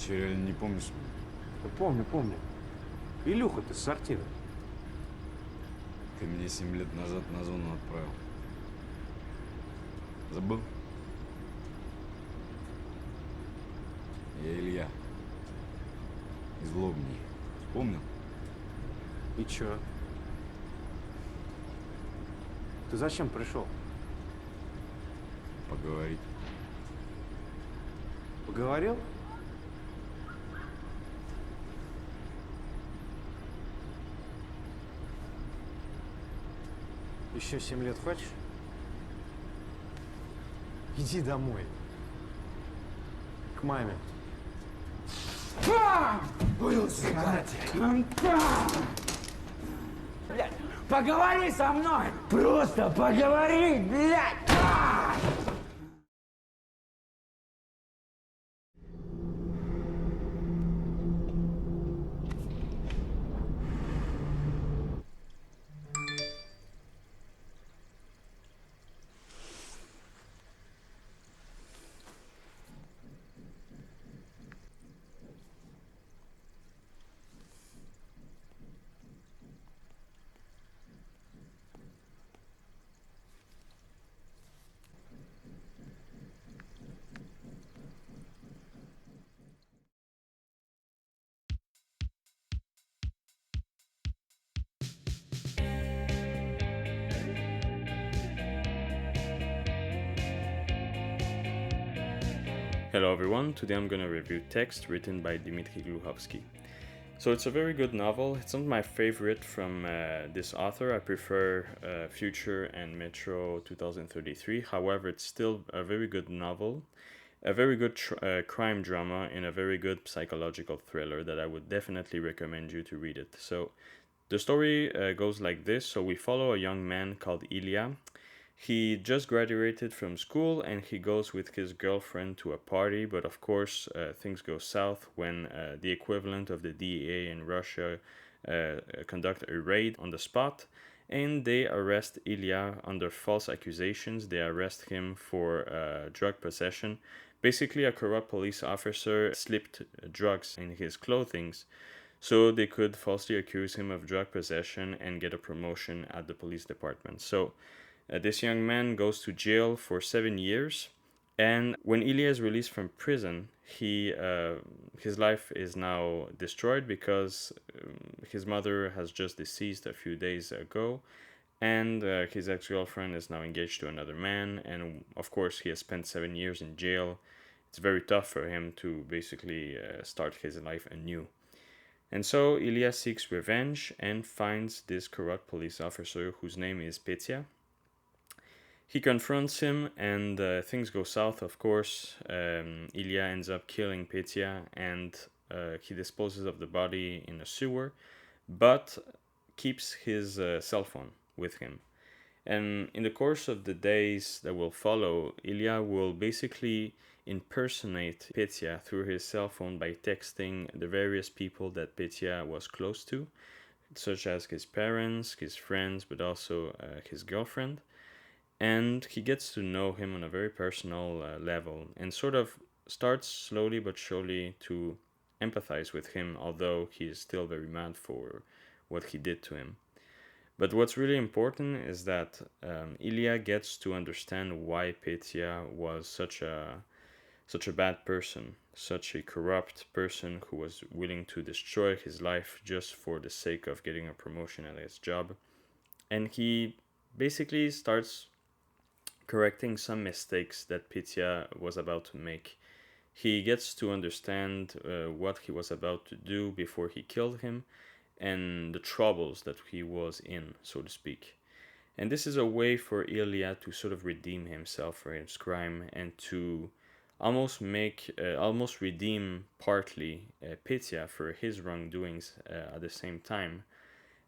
Че, реально не помнишь? Да помню. Илюха, ты с сортира. Ты меня 7 лет назад на зону отправил. Забыл? Я Илья. Из Лобни. Вспомнил? И чё? Ты зачем пришел? Поговорить. Поговорил? Еще 7 лет хочешь? Иди домой. К маме. Блядь, поговори со мной! Просто поговори, блядь! Hello everyone, today I'm gonna review text written by Dmitry Glukhovsky. So it's a very good novel. It's not my favorite from this author. I prefer Future and Metro 2033. However, it's still a very good novel, a very good crime drama, and a very good psychological thriller that I would definitely recommend you to read it. So the story goes like this. So we follow a young man called Ilya. He just graduated from school and he goes with his girlfriend to a party, but of course things go south when the equivalent of the DEA in Russia conduct a raid on the spot and they arrest Ilya under false accusations. They arrest him for drug possession. Basically, a corrupt police officer slipped drugs in his clothing, so they could falsely accuse him of drug possession and get a promotion at the police department. So this young man goes to jail for 7 years, and when Ilya is released from prison, his life is now destroyed because his mother has just deceased a few days ago, and his ex-girlfriend is now engaged to another man, and of course he has spent 7 years in jail. It's very tough for him to basically start his life anew. And so Ilya seeks revenge and finds this corrupt police officer whose name is Petya. He confronts him and things go south, of course. Ilya ends up killing Petya and he disposes of the body in a sewer, but keeps his cell phone with him. And in the course of the days that will follow, Ilya will basically impersonate Petya through his cell phone by texting the various people that Petya was close to, such as his parents, his friends, but also his girlfriend. And he gets to know him on a very personal level and sort of starts slowly but surely to empathize with him, although he is still very mad for what he did to him. But what's really important is that Ilya gets to understand why Petya was such a bad person, such a corrupt person who was willing to destroy his life just for the sake of getting a promotion at his job. And he basically starts correcting some mistakes that Petya was about to make. He gets to understand what he was about to do before he killed him and the troubles that he was in, so to speak. And this is a way for Ilya to sort of redeem himself for his crime and to almost redeem partly Petya for his wrongdoings at the same time.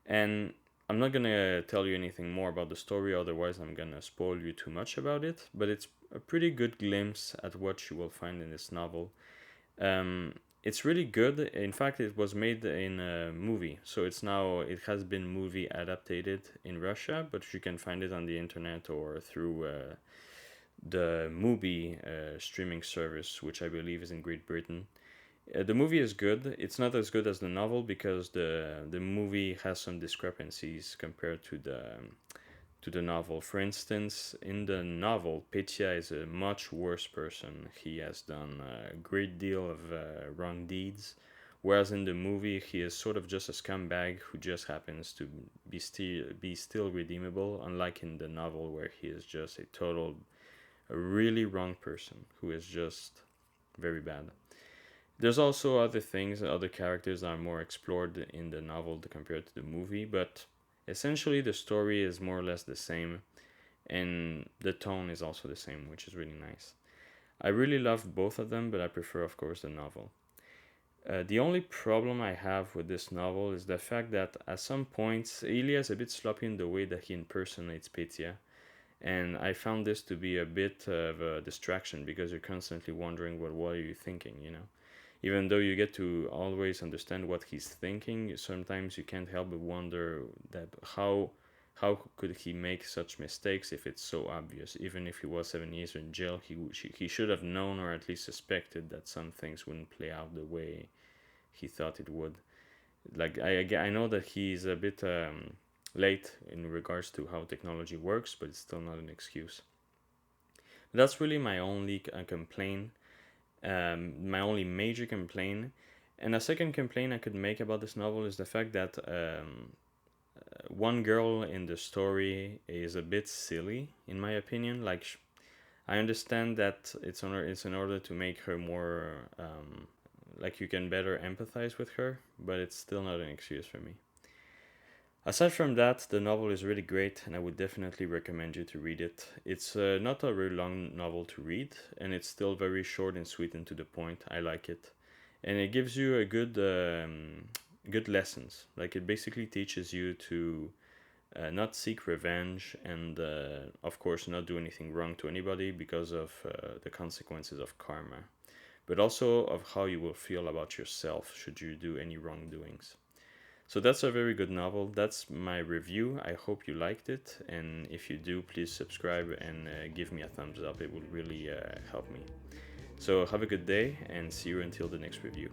And I'm not gonna tell you anything more about the story, otherwise I'm gonna spoil you too much about it, but it's a pretty good glimpse at what you will find in this novel. It's really good. In fact, it was made in a movie, so it has been movie adapted in Russia, but you can find it on the internet or through the movie streaming service, which I believe is in Great Britain. The movie is good. It's not as good as the novel because the movie has some discrepancies compared to the novel. For instance, in the novel, Petya is a much worse person. He has done a great deal of wrong deeds, whereas in the movie, he is sort of just a scumbag who just happens to be still redeemable, unlike in the novel where he is just a really wrong person who is just very bad. There's also other things, other characters that are more explored in the novel compared to the movie, but essentially the story is more or less the same, and the tone is also the same, which is really nice. I really loved both of them, but I prefer, of course, the novel. The only problem I have with this novel is the fact that at some points Ilya is a bit sloppy in the way that he impersonates Petya, and I found this to be a bit of a distraction because you're constantly wondering, well, what are you thinking, you know? Even though you get to always understand what he's thinking, sometimes you can't help but wonder that how could he make such mistakes if it's so obvious? Even if he was 7 years in jail, he should have known or at least suspected that some things wouldn't play out the way he thought it would. Like I know that he's a bit late in regards to how technology works, but it's still not an excuse. That's really my only complaint. My only major complaint. And a second complaint I could make about this novel is the fact that one girl in the story is a bit silly, in my opinion. Like, I understand that it's in order to make her more, like you can better empathize with her, but it's still not an excuse for me. Aside from that, the novel is really great, and I would definitely recommend you to read it. It's not a very long novel to read, and it's still very short and sweet and to the point. I like it, and it gives you a good lessons. Like, it basically teaches you to not seek revenge, and of course not do anything wrong to anybody because of the consequences of karma, but also of how you will feel about yourself should you do any wrongdoings. So that's a very good novel. That's my review. I hope you liked it, and if you do, please subscribe and give me a thumbs up. It would really help me. So have a good day, and see you until the next review.